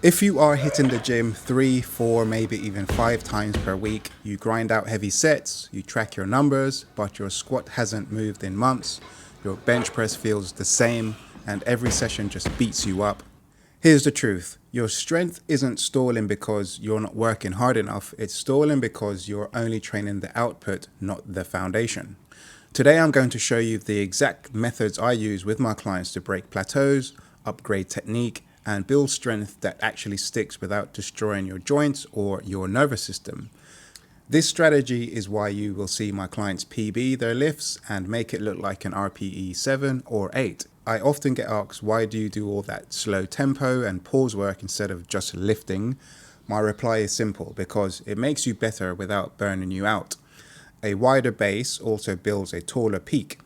If you are hitting the gym 3, 4, maybe even 5 times per week, you grind out heavy sets, you track your numbers, but your squat hasn't moved in months, your bench press feels the same, and every session just beats you up. Here's the truth. Your strength isn't stalling because you're not working hard enough, it's stalling because you're only training the output, not the foundation. Today I'm going to show you the exact methods I use with my clients to break plateaus, upgrade technique, and build strength that actually sticks without destroying your joints or your nervous system. This strategy is why you will see my clients PB their lifts and make it look like an RPE 7 or 8. I often get asked, why do you do all that slow tempo and pause work instead of just lifting? My reply is simple, because it makes you better without burning you out. A wider base also builds a taller peak.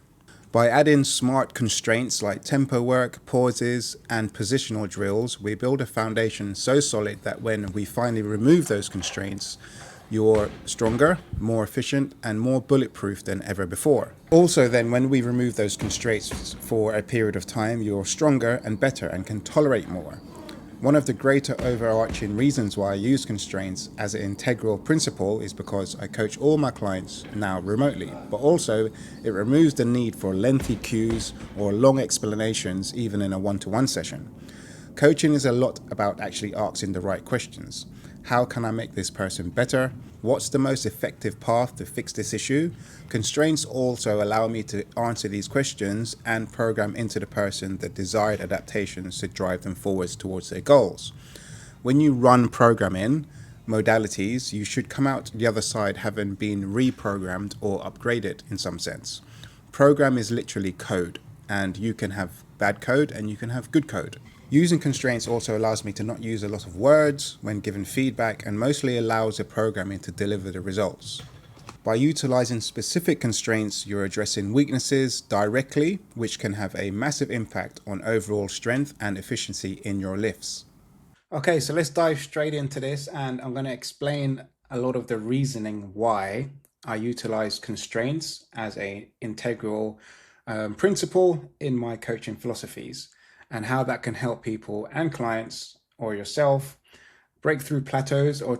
By adding smart constraints like tempo work, pauses, and positional drills, we build a foundation so solid that when we finally remove those constraints, you're stronger, more efficient, and more bulletproof than ever before. Also then, when we remove those constraints for a period of time, you're stronger and better and can tolerate more. One of the greater overarching reasons why I use constraints as an integral principle is because I coach all my clients now remotely, but also it removes the need for lengthy cues or long explanations even in a one-to-one session. Coaching is a lot about actually asking the right questions. How can I make this person better? What's the most effective path to fix this issue? Constraints also allow me to answer these questions and program into the person the desired adaptations to drive them forwards towards their goals. When you run programming modalities, you should come out the other side having been reprogrammed or upgraded in some sense. Program is literally code, and you can have bad code and you can have good code. Using constraints also allows me to not use a lot of words when giving feedback, and mostly allows the programming to deliver the results. By utilizing specific constraints, you're addressing weaknesses directly, which can have a massive impact on overall strength and efficiency in your lifts. Okay, so let's dive straight into this, and I'm going to explain a lot of the reasoning why I utilize constraints as an integral principle in my coaching philosophies, and how that can help people and clients or yourself break through plateaus or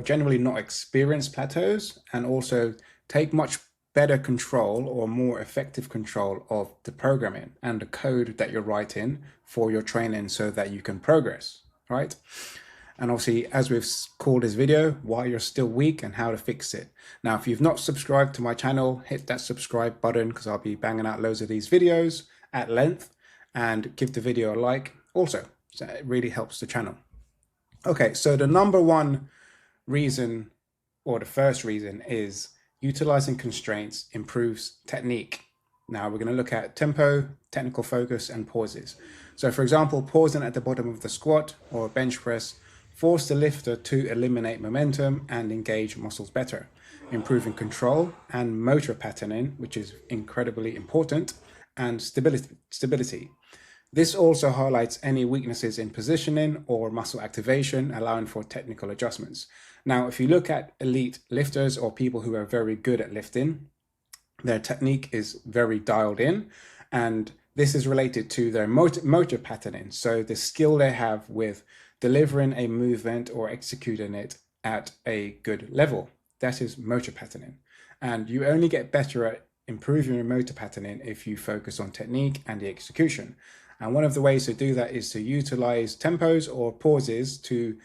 generally not experience plateaus, and also take much better control or more effective control of the programming and the code that you're writing for your training so that you can progress, right? And obviously, as we've called this video, why you're still weak and how to fix it. Now, if you've not subscribed to my channel, hit that subscribe button, because I'll be banging out loads of these videos at length, and give the video a like also. So it really helps the channel. Okay, so the number one reason, or the first reason, is utilizing constraints improves technique. Now we're going to look at tempo, technical focus, and pauses. So for example, pausing at the bottom of the squat or bench press force the lifter to eliminate momentum and engage muscles better, improving control and motor patterning, which is incredibly important, and stability. This also highlights any weaknesses in positioning or muscle activation, allowing for technical adjustments. Now, if you look at elite lifters or people who are very good at lifting, their technique is very dialed in, and this is related to their motor patterning. So the skill they have with delivering a movement or executing it at a good level. That is motor patterning. And you only get better at improving your motor patterning if you focus on technique and the execution. And one of the ways to do that is to utilize tempos or pauses to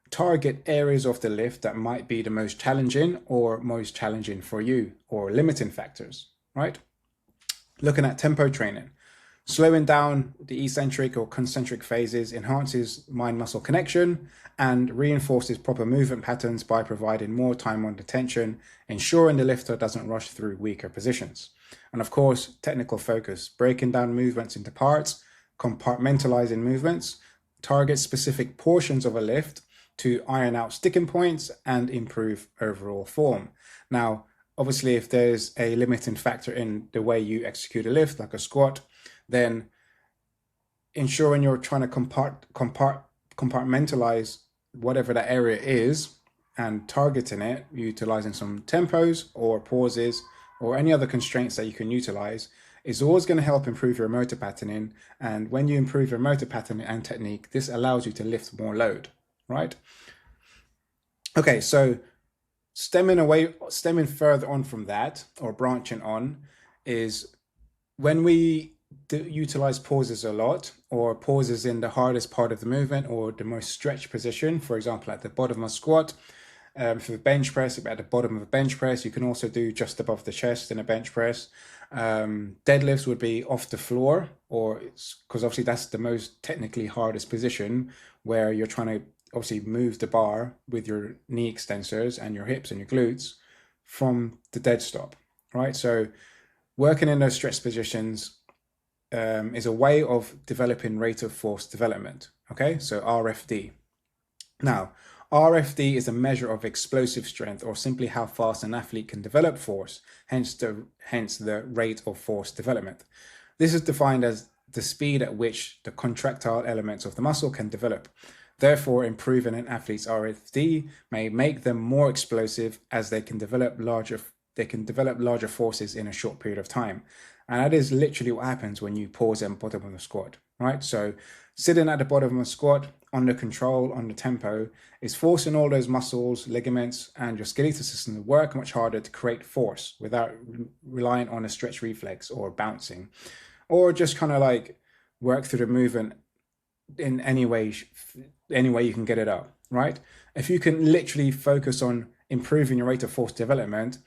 target areas of the lift that might be the most challenging for you, or limiting factors, right? Looking at tempo training. Slowing down the eccentric or concentric phases enhances mind-muscle connection and reinforces proper movement patterns by providing more time under tension, ensuring the lifter doesn't rush through weaker positions. And of course, technical focus, breaking down movements into parts, compartmentalizing movements, target specific portions of a lift to iron out sticking points and improve overall form. Now, obviously, if there's a limiting factor in the way you execute a lift, like a squat, then ensuring you're trying to compartmentalize whatever that area is and targeting it, utilizing some tempos or pauses or any other constraints that you can utilize, is always going to help improve your motor patterning. And when you improve your motor patterning and technique, this allows you to lift more load, right? Okay, so stemming further on from that, or branching on, is when we utilize pauses a lot, or pauses in the hardest part of the movement or the most stretched position, for example, at the bottom of a squat. For the bench press, at the bottom of a bench press, you can also do just above the chest in a bench press. Deadlifts would be off the floor, or because obviously that's the most technically hardest position, where you're trying to obviously move the bar with your knee extensors and your hips and your glutes from the dead stop, right? So working in those stretch positions is a way of developing rate of force development, okay? So RFD. Now, RFD is a measure of explosive strength, or simply how fast an athlete can develop force, hence the rate of force development. This is defined as the speed at which the contractile elements of the muscle can develop. Therefore, improving an athlete's RFD may make them more explosive, as they can develop larger forces in a short period of time. And that is literally what happens when you pause at the bottom of the squat, right? So sitting at the bottom of a squat, under control, under tempo, is forcing all those muscles, ligaments, and your skeletal system to work much harder to create force without relying on a stretch reflex or bouncing, or just kind of like work through the movement in any way you can get it up, right? If you can literally focus on improving your rate of force development,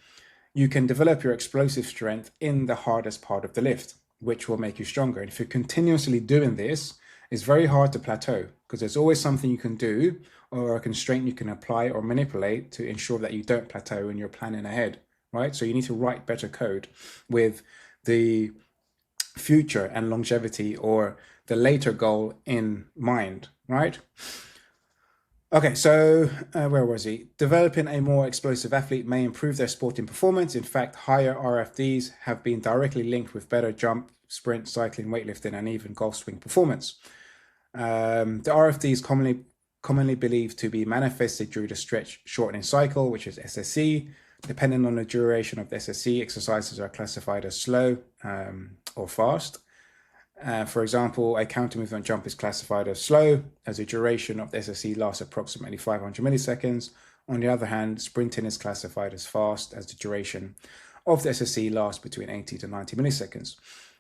you can develop your explosive strength in the hardest part of the lift, which will make you stronger. And if you're continuously doing this, it's very hard to plateau, because there's always something you can do or a constraint you can apply or manipulate to ensure that you don't plateau and you're planning ahead, right? So you need to write better code with the future and longevity, or the later goal in mind, right? Okay, so where was he? Developing a more explosive athlete may improve their sporting performance. In fact, higher RFDs have been directly linked with better jump, sprint, cycling, weightlifting, and even golf swing performance. The RFD is commonly believed to be manifested during the stretch shortening cycle, which is SSC. Depending on the duration of the SSC, exercises are classified as slow or fast. For example, a counter movement jump is classified as slow, as the duration of the SSC lasts approximately 500 milliseconds. On the other hand, sprinting is classified as fast, as the duration of the SSC lasts between 80 to 90 milliseconds.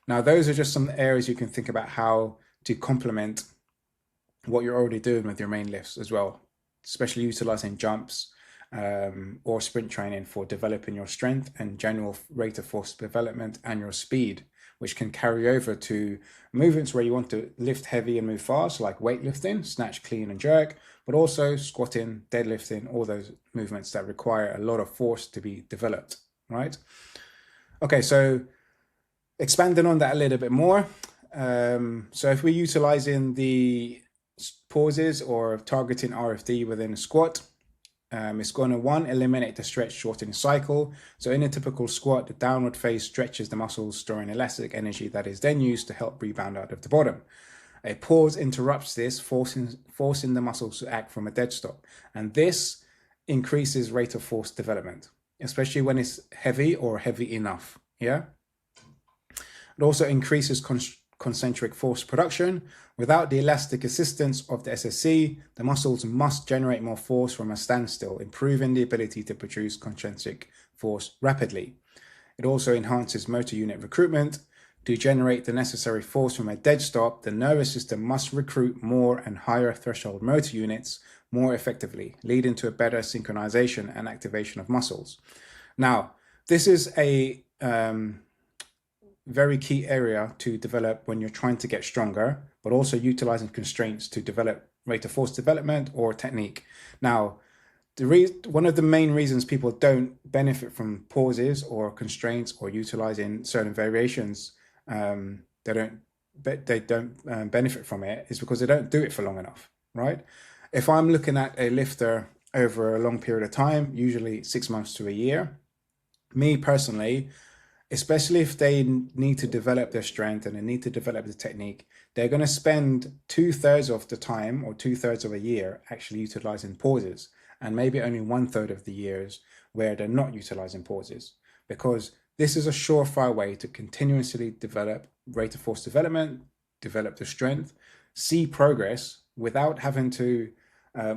Now, those are just some areas you can think about how to complement what you're already doing with your main lifts as well, especially utilizing jumps or sprint training for developing your strength and general rate of force development and your speed, which can carry over to movements where you want to lift heavy and move fast, like weightlifting, snatch, clean, and jerk, but also squatting, deadlifting, all those movements that require a lot of force to be developed, right? Okay, so expanding on that a little bit more. So if we're utilizing the pauses or targeting RFD within a squat, it's going to eliminate the stretch shortening cycle. So in a typical squat, the downward phase stretches the muscles, storing elastic energy that is then used to help rebound out of the bottom. A pause interrupts this, forcing the muscles to act from a dead stop. And this increases rate of force development, especially when it's heavy or heavy enough. Yeah. It also increases concentric force production. Without the elastic assistance of the SSC, the muscles must generate more force from a standstill, improving the ability to produce concentric force rapidly. It also enhances motor unit recruitment. To generate the necessary force from a dead stop, the nervous system must recruit more and higher threshold motor units more effectively, leading to a better synchronization and activation of muscles. Now, this is a very key area to develop when you're trying to get stronger, but also utilizing constraints to develop rate of force development or technique. Now, one of the main reasons people don't benefit from pauses or constraints or utilizing certain variations, they don't benefit from it, is because they don't do it for long enough, right? If I'm looking at a lifter over a long period of time, usually 6 months to a year, me personally, especially if they need to develop their strength and they need to develop the technique, they're going to spend 2/3 of the time or 2/3 of a year actually utilizing pauses, and maybe only 1/3 of the years where they're not utilizing pauses, because This is a surefire way to continuously develop rate of force development, develop the strength, see progress without having to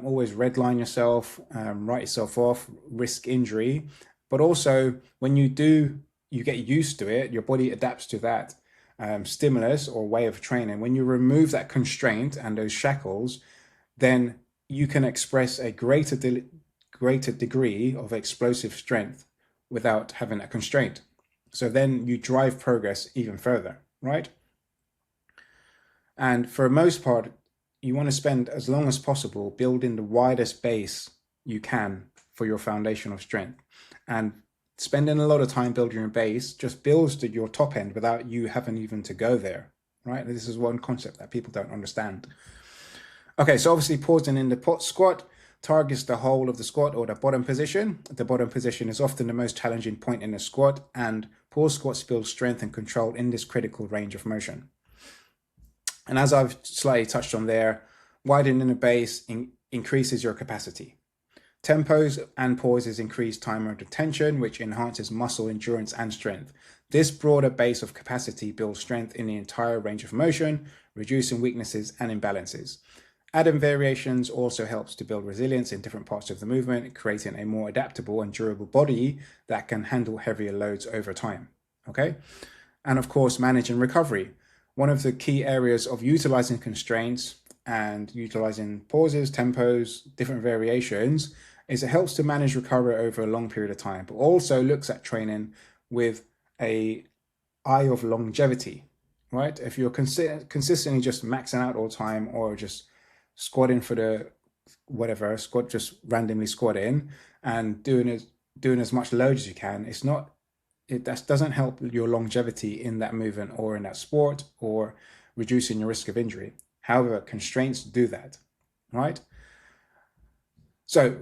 always redline yourself, write yourself off, risk injury. But also, when you do, you get used to it, your body adapts to that stimulus or way of training. When you remove that constraint and those shackles, then you can express a greater degree of explosive strength without having a constraint. So then you drive progress even further, right? And for the most part, you want to spend as long as possible building the widest base you can for your foundational strength. And spending a lot of time building your base just builds to your top end without you having even to go there, right? This is one concept that people don't understand. Okay, so obviously pausing in the pot squat targets the whole of the squat or the bottom position. The bottom position is often the most challenging point in the squat, and pause squats build strength and control in this critical range of motion. And as I've slightly touched on there, widening the base increases your capacity. Tempos and pauses increase time under tension, which enhances muscle endurance and strength. This broader base of capacity builds strength in the entire range of motion, reducing weaknesses and imbalances. Adding variations also helps to build resilience in different parts of the movement, creating a more adaptable and durable body that can handle heavier loads over time. Okay? And of course, managing recovery. One of the key areas of utilizing constraints and utilizing pauses, tempos, different variations is it helps to manage recovery over a long period of time, but also looks at training with an eye of longevity, right? If you're consistently just maxing out all the time or just squatting for the whatever, just randomly squatting and doing as much load as you can, that doesn't help your longevity in that movement or in that sport or reducing your risk of injury. However, constraints do that, right? So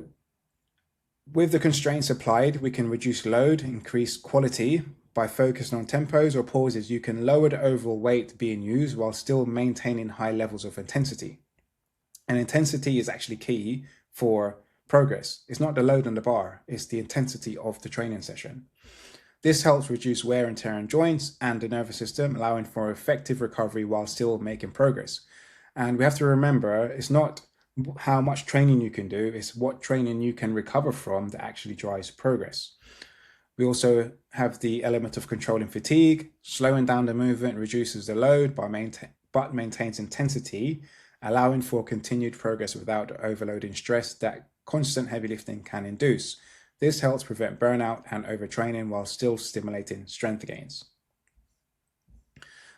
with the constraints applied, we can reduce load, increase quality by focusing on tempos or pauses. You can lower the overall weight being used while still maintaining high levels of intensity. And intensity is actually key for progress. It's not the load on the bar, it's the intensity of the training session. This helps reduce wear and tear on joints and the nervous system, allowing for effective recovery while still making progress. And we have to remember, it's not how much training you can do, it's what training you can recover from that actually drives progress. We also have the element of controlling fatigue. Slowing down the movement reduces the load but maintains intensity, allowing for continued progress without overloading stress that constant heavy lifting can induce. This helps prevent burnout and overtraining while still stimulating strength gains.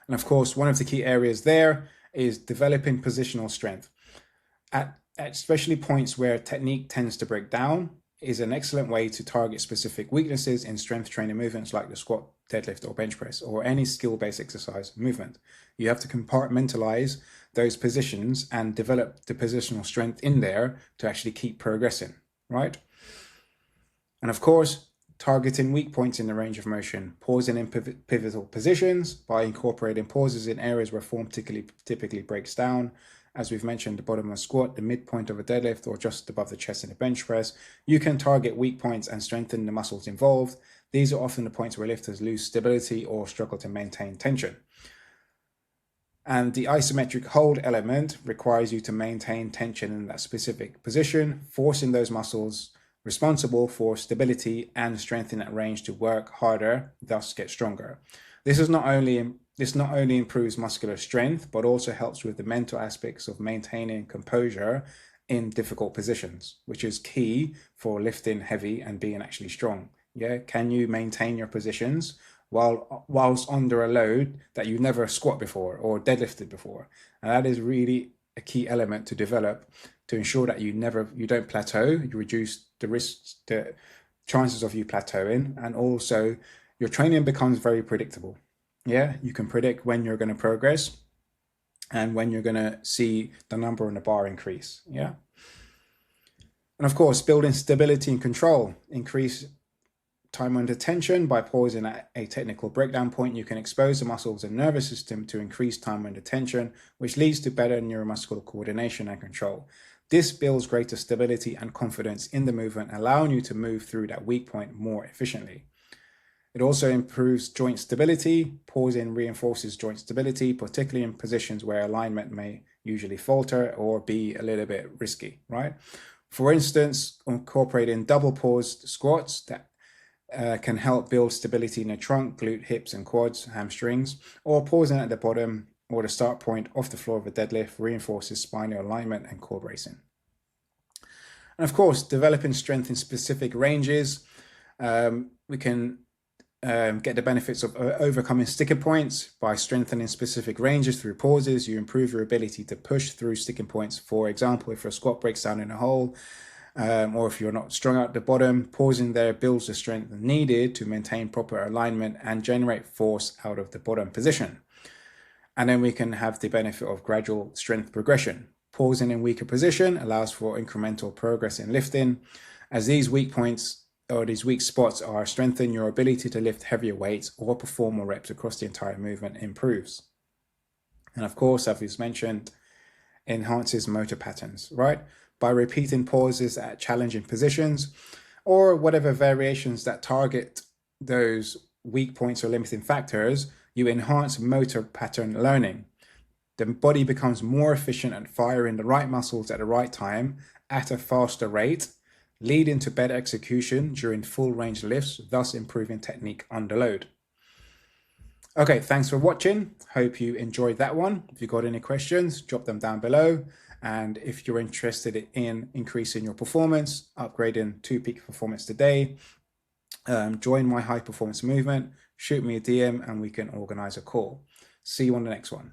And of course, one of the key areas there is developing positional strength. At especially points where technique tends to break down is an excellent way to target specific weaknesses in strength training movements like the squat, deadlift, or bench press, or any skill-based exercise movement. You have to compartmentalize those positions and develop the positional strength in there to actually keep progressing, right? And of course, targeting weak points in the range of motion, pausing in pivotal positions by incorporating pauses in areas where form typically breaks down. As we've mentioned, the bottom of a squat, the midpoint of a deadlift, or just above the chest in a bench press, you can target weak points and strengthen the muscles involved. These are often the points where lifters lose stability or struggle to maintain tension. And the isometric hold element requires you to maintain tension in that specific position, forcing those muscles responsible for stability and strength in that range to work harder, thus get stronger. This not only improves muscular strength, but also helps with the mental aspects of maintaining composure in difficult positions, which is key for lifting heavy and being actually strong. Yeah, can you maintain your positions whilst under a load that you've never squat before or deadlifted before? And that is really a key element to develop to ensure that you don't plateau. You reduce the chances of you plateauing, and also your training becomes very predictable. Yeah, you can predict when you're going to progress and when you're going to see the number on the bar increase. Yeah. And of course, building stability and control. Increase time under tension by pausing at a technical breakdown point. You can expose the muscles and nervous system to increase time under tension, which leads to better neuromuscular coordination and control. This builds greater stability and confidence in the movement, allowing you to move through that weak point more efficiently. It also improves joint stability. Pausing reinforces joint stability, particularly in positions where alignment may usually falter or be a little bit risky, right? For instance, incorporating double paused squats that can help build stability in the trunk, glute, hips, and quads, hamstrings, or pausing at the bottom or the start point off the floor of a deadlift reinforces spinal alignment and core bracing. And of course, developing strength in specific ranges, we can get the benefits of overcoming sticking points by strengthening specific ranges through pauses. You improve your ability to push through sticking points. For example, if your squat breaks down in a hole, or if you're not strong at the bottom, pausing there builds the strength needed to maintain proper alignment and generate force out of the bottom position. And then we can have the benefit of gradual strength progression. Pausing in weaker position allows for incremental progress in lifting. As these weak points or these weak spots are strengthened, your ability to lift heavier weights or perform more reps across the entire movement improves. And of course, as we've mentioned, enhances motor patterns, right? By repeating pauses at challenging positions or whatever variations that target those weak points or limiting factors, you enhance motor pattern learning. The body becomes more efficient at firing the right muscles at the right time at a faster rate, leading to better execution during full range lifts, thus improving technique under load. Okay, thanks for watching. Hope you enjoyed that one. If you got any questions, drop them down below. And if you're interested in increasing your performance, upgrading to peak performance today, join my high performance movement, shoot me a DM and we can organize a call. See you on the next one.